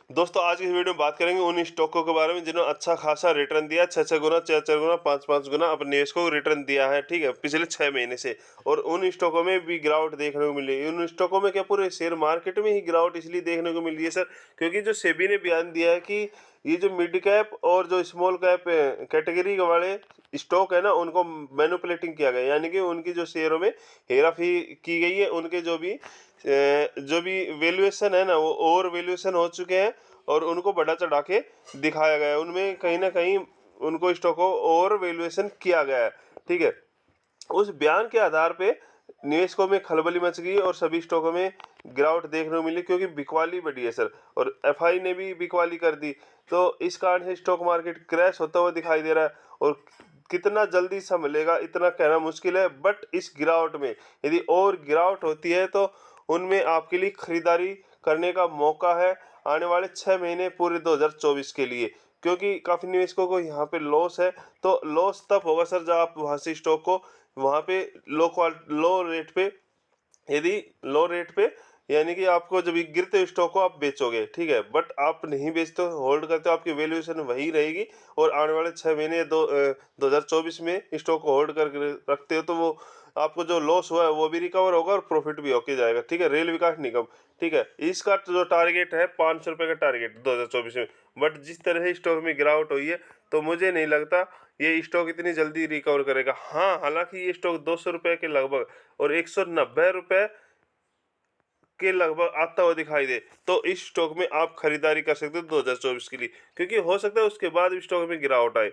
दोस्तों आज की इस वीडियो में बात करेंगे उन स्टॉकों के बारे में जिन्होंने अच्छा खासा रिटर्न दिया, 6-6 गुना, 4-4 गुना, 5-5 गुना अपने निवेश को रिटर्न दिया है, ठीक है, पिछले 6 महीने से। और उन स्टॉकों में भी गिरावट देखने को मिली है। उन स्टॉकों में क्या पूरे शेयर मार्केट में ही गिरावट इसलिए देखने को मिल रही है सर, क्योंकि जो सेबी ने बयान दिया है कि ये जो मिड कैप और जो स्मॉल कैप कैटेगरी वाले स्टॉक है ना, उनको मैनिपुलेटिंग किया गया, यानी कि उनकी जो शेयरों में हेराफेरी की गई है। उनके जो भी वैल्यूएशन है ना, वो ओवर वैल्यूएशन हो चुके हैं और उनको बढ़ा चढ़ा के दिखाया गया है। उनमें कहीं ना कहीं उनको स्टॉक को ओवर वैल्यूएशन किया गया है, ठीक है। उस बयान के आधार पे निवेशकों में खलबली मच गई और सभी स्टॉकों में गिरावट देखने को मिली, क्योंकि बिकवाली बढ़ी है सर, और एफआई ने भी बिकवाली कर दी। तो इस कारण से स्टॉक मार्केट क्रैश होता हुआ दिखाई दे रहा है, और कितना जल्दी संभलेगा इतना कहना मुश्किल है। बट इस गिरावट में यदि और गिरावट होती है तो उनमें आपके लिए खरीदारी करने का मौका है आने वाले 6 महीने पूरे 2024 के लिए, क्योंकि काफ़ी निवेशकों को यहाँ पे लॉस है। तो लॉस तब होगा सर जब आप वहाँ से स्टॉक को वहाँ पे लो रेट पे, यदि लो रेट पे, यानी कि आपको जब ये गिरते स्टॉक को आप बेचोगे, ठीक है, बट आप नहीं बेचते हो, होल्ड करते हो, आपकी वैल्यूएशन वही रहेगी। और आने वाले 6 महीने 2024 में स्टॉक को होल्ड करके रखते हो तो वो आपको जो लॉस हुआ है वो भी रिकवर होगा और प्रॉफिट भी होके जाएगा, ठीक है। रेल विकास निगम, ठीक है, इसका जो टारगेट है 500 रुपये का टारगेट 2024 में। बट जिस तरह से स्टॉक में गिरावट हुई है तो मुझे नहीं लगता ये स्टॉक इतनी जल्दी रिकवर करेगा। हाँ, हालांकि ये स्टॉक 200 रुपये के लगभग और 190 रुपये के लगभग आता हुआ दिखाई दे तो इस स्टॉक में आप खरीदारी कर सकते हो 2024 के लिए, क्योंकि हो सकता है उसके बाद भी स्टॉक में गिरावट आए।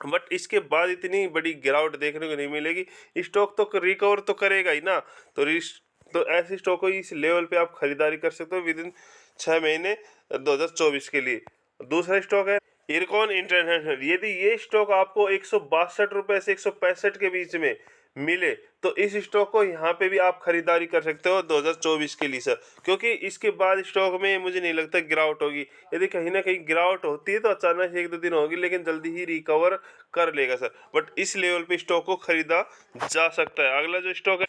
बट इसके बाद इतनी बड़ी गिरावट देखने को नहीं मिलेगी। स्टॉक तो रिकवर तो करेगा ही ना। तो ऐसे स्टॉक को इस लेवल पे आप खरीदारी कर सकते हो विद इन 6 महीने 2024 के लिए। दूसरा स्टॉक है इरकॉन इंटरनेशनल। यदि ये स्टॉक आपको 162 रुपए से 165 के बीच में मिले तो इस स्टॉक को यहाँ पे भी आप खरीदारी कर सकते हो 2024 के लिए सर, क्योंकि इसके बाद स्टॉक में मुझे नहीं लगता गिरावट होगी। यदि कहीं ना कहीं गिरावट होती है तो अचानक से 1-2 दिन होगी, लेकिन जल्दी ही रिकवर कर लेगा सर। बट इस लेवल पे स्टॉक को खरीदा जा सकता है। अगला जो स्टॉक है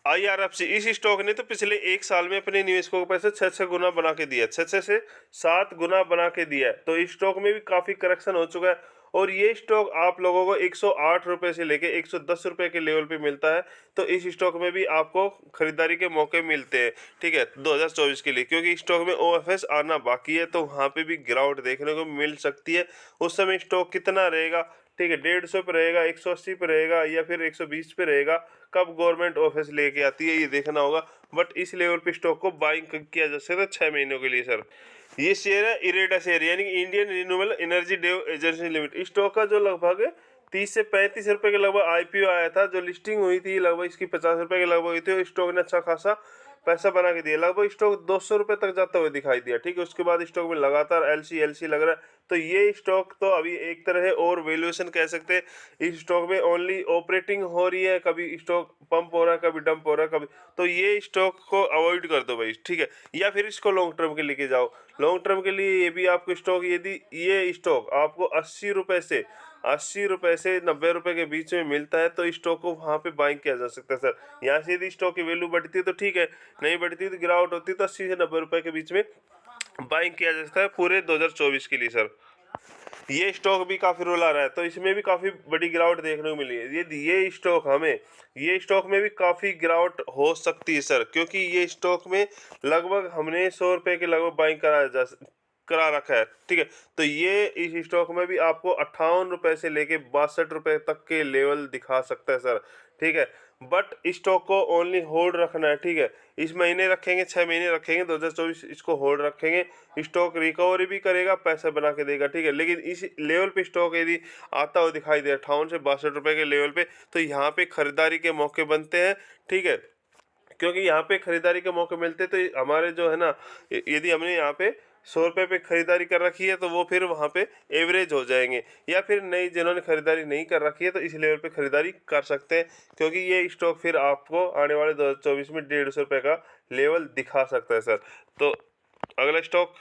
IRFC। इस स्टॉक ने तो पिछले 1 साल में अपने निवेशकों को पैसे 6-6 गुना बना के दिया, 6-6 से 7 गुना बना के दिया है। तो इस स्टॉक में भी काफ़ी करेक्शन हो चुका है और ये स्टॉक आप लोगों को 108 रुपये से लेके 110 रुपये के लेवल पे मिलता है। तो इस स्टॉक में भी आपको खरीदारी के मौके मिलते हैं, ठीक है, 2024 के लिए, क्योंकि स्टॉक में OFS आना बाकी है तो वहाँ पे भी गिरावट देखने को मिल सकती है। उस समय स्टॉक कितना रहेगा, ठीक है, 150 पे रहेगा, 180 पे रहेगा या फिर 120 पे रहेगा, कब गवर्नमेंट ऑफिस लेके आती है ये देखना होगा। बट इस लेवल पे स्टॉक को बाइंग किया जा सकता है 6 महीनों के लिए सर। ये शेयर है इरेडा शेयर, यानी कि Indian renewable energy dev agency limited. Stock का जो लगभग 30 से 35 रुपए के लगभग IPO आया था, जो लिस्टिंग हुई थी लगभग इसकी 50 रुपए के लगभग हुई थी। स्टॉक ने अच्छा खासा पैसा बना के दिया, लगभग स्टॉक 200 रुपए तक जाता हुआ दिखाई दिया, ठीक है। उसके बाद स्टॉक में लगातार LC लग रहा है। तो ये स्टॉक तो अभी एक तरह है और वैल्यूएशन कह सकते हैं। इस स्टॉक में ओनली ऑपरेटिंग हो रही है, कभी स्टॉक पंप हो रहा है, कभी डंप हो रहा है, कभी। तो ये स्टॉक को अवॉइड कर दो भाई, ठीक है, या फिर इसको लॉन्ग टर्म के लेके जाओ। लॉन्ग टर्म के लिए ये भी आपको स्टॉक, यदि ये स्टॉक आपको 80 रुपए से 90 रुपए के बीच में मिलता है तो स्टॉक को वहाँ पे बाइंग किया जा सकता है सर। यहाँ से यदि स्टॉक की वैल्यू बढ़ती है तो ठीक है, नहीं बढ़ती तो गिरावट होती है तो 80 से 90 रुपए के बीच में बाइंग किया जा सकता है पूरे 2024 के लिए सर। ये स्टॉक भी काफ़ी रोल आ रहा है तो इसमें भी काफ़ी बड़ी गिरावट देखने को मिली है। ये स्टॉक में भी काफ़ी गिरावट हो सकती है सर, क्योंकि ये स्टॉक में लगभग हमने 100 रुपये के लगभग बाइंग करा रखा है, ठीक है। तो ये इस स्टॉक में भी आपको 58 रुपये से लेके 62 रुपये तक के लेवल दिखा सकता है सर, ठीक है। बट स्टॉक को ओनली होल्ड रखना है, ठीक है। इस महीने रखेंगे, 6 महीने रखेंगे, 2024 इसको होल्ड रखेंगे। स्टॉक रिकवरी भी करेगा, पैसे बना के देगा, ठीक है। लेकिन इस लेवल पे स्टॉक यदि आता हुआ दिखाई दे 58 से 62 रुपये के लेवल पे तो यहाँ पे खरीदारी के मौके बनते हैं, ठीक है। क्योंकि यहाँ पे खरीदारी के मौके मिलते तो हमारे जो है ना, यदि हमने यहाँ पे 100 रुपये पे खरीदारी कर रखी है तो वो फिर वहाँ पे एवरेज हो जाएंगे, या फिर नई जिन्होंने खरीदारी नहीं कर रखी है तो इस लेवल पे खरीदारी कर सकते हैं, क्योंकि ये स्टॉक फिर आपको आने वाले 2024 में 150 रुपये का लेवल दिखा सकता है सर। तो अगला स्टॉक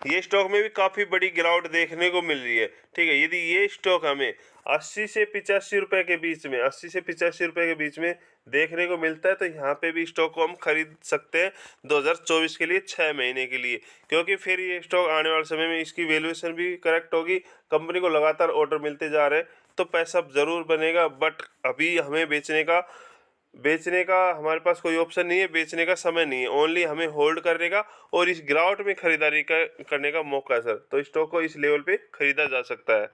ये स्टॉक में भी काफ़ी बड़ी गिरावट देखने को मिल रही है, ठीक है। यदि ये स्टॉक हमें 80 से 85 रुपए के बीच में 80 से 85 रुपए के बीच में देखने को मिलता है तो यहाँ पे भी स्टॉक को हम खरीद सकते हैं 2024 के लिए 6 महीने के लिए, क्योंकि फिर ये स्टॉक आने वाले समय में इसकी वैल्यूएशन भी करेक्ट होगी, कंपनी को लगातार ऑर्डर मिलते जा रहे हैं तो पैसा ज़रूर बनेगा। बट अभी हमें बेचने का हमारे पास कोई ऑप्शन नहीं है, बेचने का समय नहीं है, ओनली हमें होल्ड करने का और इस गिरावट में खरीदारी करने का मौका है सर। तो स्टॉक को इस लेवल पे खरीदा जा सकता है।